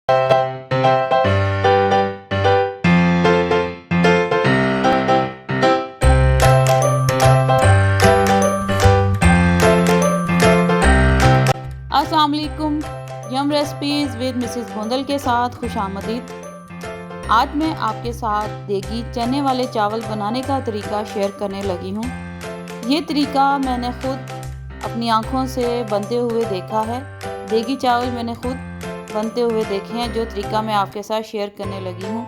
अस्सलाम वालेकुम। यम recipes with Mrs Gondal के साथ खुशामदीद। आज मैं आपके साथ देगी चने वाले चावल बनाने का तरीका शेयर करने लगी हूँ। ये तरीका मैंने ख़ुद अपनी आँखों से बनते हुए देखा है। देगी चावल मैंने ख़ुद बनते हुए देखे हैं, जो तरीका मैं आपके साथ शेयर करने लगी हूँ।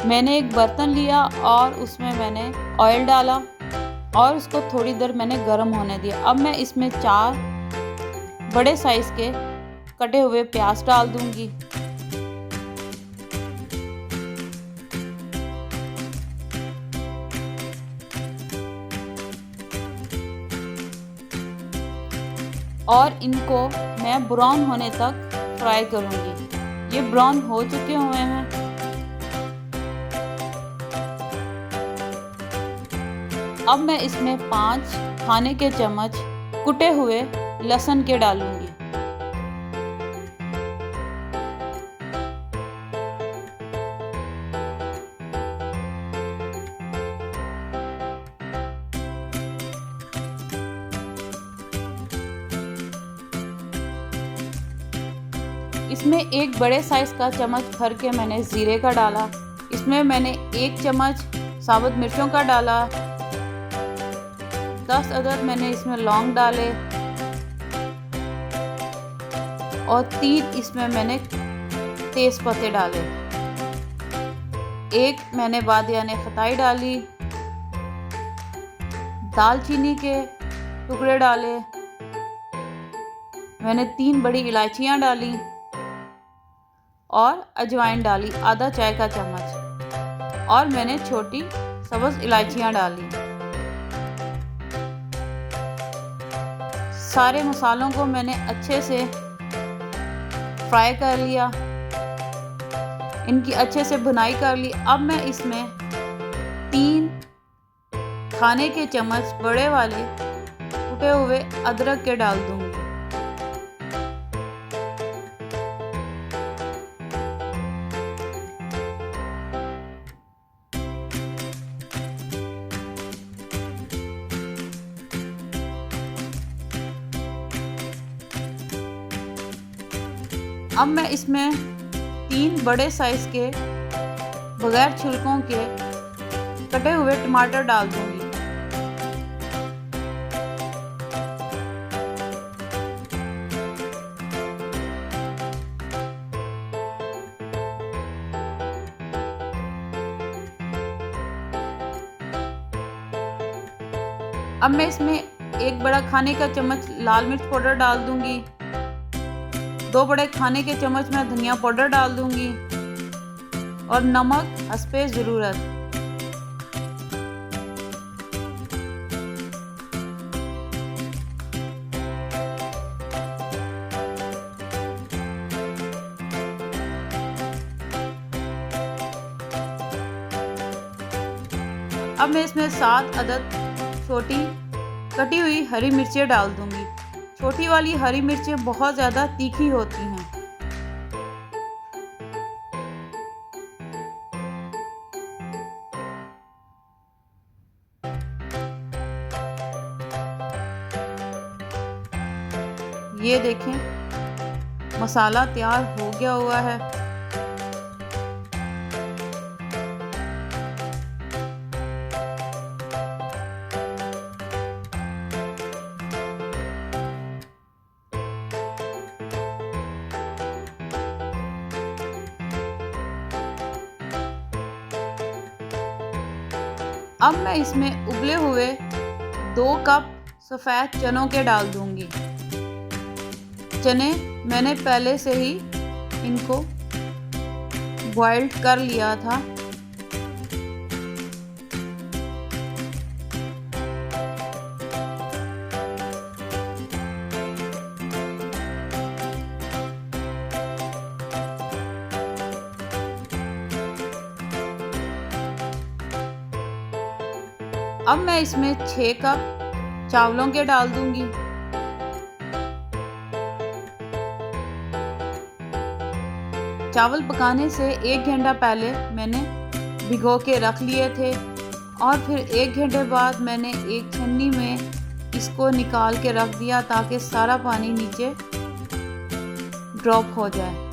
मैंने एक बर्तन लिया और उसमें मैंने ऑयल डाला और उसको थोड़ी देर मैंने गर्म होने दिया। अब मैं इसमें 4 बड़े साइज़ के कटे हुए प्याज डाल दूंगी। और इनको मैं ब्राउन होने तक फ्राई करूंगी। ये ब्राउन हो चुके हुए हैं। अब मैं इसमें 5 खाने के चम्मच कुटे हुए लहसुन के डालूंगी। इसमें एक बड़े साइज़ का चम्मच भर के मैंने ज़ीरे का डाला। इसमें मैंने 1 चम्मच साबुत मिर्चों का डाला। 10 अदद मैंने इसमें लौंग डाले और 3 इसमें मैंने तेज़ पत्ते डाले। 1 मैंने बादियाने खताई डाली। दालचीनी के टुकड़े डाले। मैंने 3 बड़ी इलायचियाँ डाली और अजवाइन डाली आधा चाय का चम्मच, और मैंने छोटी सब्ज़ इलायचियाँ डाली। सारे मसालों को मैंने अच्छे से फ्राई कर लिया, इनकी अच्छे से भुनाई कर ली। अब मैं इसमें 3 खाने के चम्मच बड़े वाले कुटे हुए अदरक के डाल दूंगी। अब मैं इसमें 3 बड़े साइज़ के बगैर छिलकों के कटे हुए टमाटर डाल दूंगी। अब मैं इसमें 1 बड़ा खाने का चम्मच लाल मिर्च पाउडर डाल दूंगी। 2 बड़े खाने के चम्मच मैं धनिया पाउडर डाल दूंगी और नमक हस्बे ज़रूरत। अब मैं इसमें 7 अदद छोटी कटी हुई हरी मिर्चें डाल दूंगी। छोटी वाली हरी मिर्चें बहुत ज़्यादा तीखी होती हैं। ये देखें, मसाला तैयार हो गया हुआ है। अब मैं इसमें उबले हुए 2 कप सफ़ेद चनों के डाल दूंगी। चने मैंने पहले से ही इनको बॉइल्ड कर लिया था। अब मैं इसमें 6 कप चावलों के डाल दूंगी। चावल पकाने से 1 घंटा पहले मैंने भिगो के रख लिए थे और फिर 1 घंटे बाद मैंने एक छन्नी में इसको निकाल के रख दिया ताकि सारा पानी नीचे ड्रॉप हो जाए।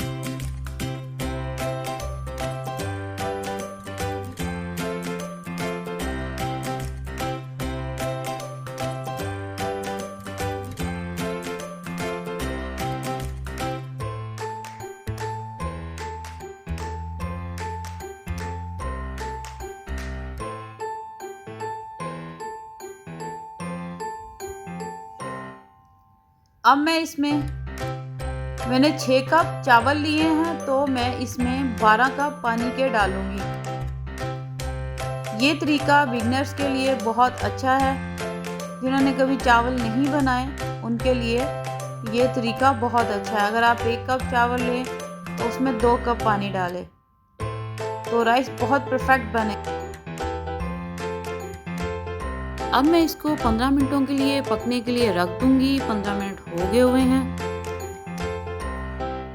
अब मैं इसमें मैंने 6 कप चावल लिए हैं तो मैं इसमें 12 कप पानी के डालूंगी। ये तरीका बिगनर्स के लिए बहुत अच्छा है। जिन्होंने कभी चावल नहीं बनाए उनके लिए ये तरीका बहुत अच्छा है। अगर आप 1 कप चावल लें तो उसमें 2 कप पानी डालें तो राइस बहुत परफेक्ट बने। अब मैं इसको 15 मिनटों के लिए पकने के लिए रख दूंगी। 15 मिनट हो गए हुए हैं।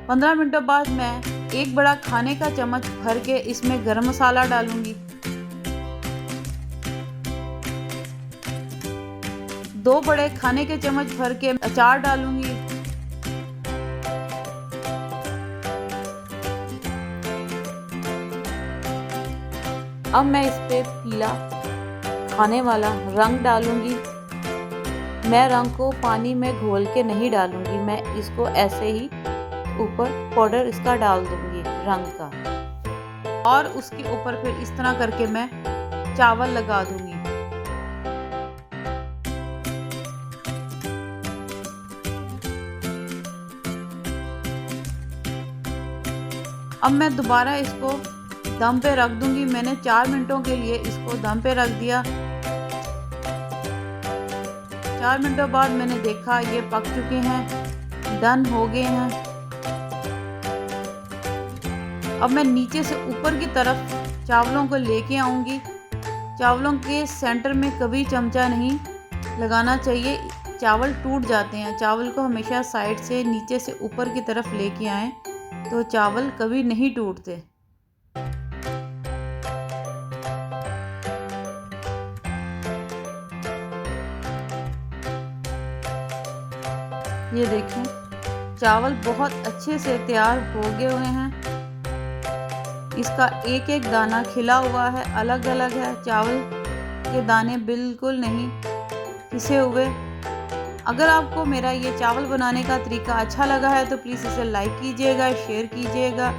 15 मिनटों बाद मैं 1 बड़ा खाने का चम्मच भर के इसमें गरम मसाला डालूंगी। 2 बड़े खाने के चम्मच भर के अचार डालूंगी। अब मैं इस पे पीला खाने वाला रंग डालूंगी। मैं रंग को पानी में घोल के नहीं डालूंगी, मैं इसको ऐसे ही ऊपर पाउडर इसका डाल दूंगी रंग का और उसके ऊपर फिर इस तरह करके मैं चावल लगा दूंगी। अब मैं दोबारा इसको दम पे रख दूंगी। मैंने 4 मिनटों के लिए इसको दम पे रख दिया। 4 मिनटों बाद मैंने देखा ये पक चुके हैं, डन हो गए हैं। अब मैं नीचे से ऊपर की तरफ चावलों को लेके आऊंगी। चावलों के सेंटर में कभी चमचा नहीं लगाना चाहिए, चावल टूट जाते हैं। चावल को हमेशा साइड से नीचे से ऊपर की तरफ लेके आएं तो चावल कभी नहीं टूटते। ये देखें चावल बहुत अच्छे से तैयार हो गए हुए हैं। इसका एक एक दाना खिला हुआ है, अलग अलग है। चावल के दाने बिल्कुल नहीं पिसे हुए। अगर आपको मेरा ये चावल बनाने का तरीका अच्छा लगा है तो प्लीज़ इसे लाइक कीजिएगा, शेयर कीजिएगा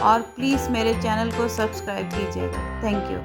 और प्लीज़ मेरे चैनल को सब्सक्राइब कीजिएगा। Thank you.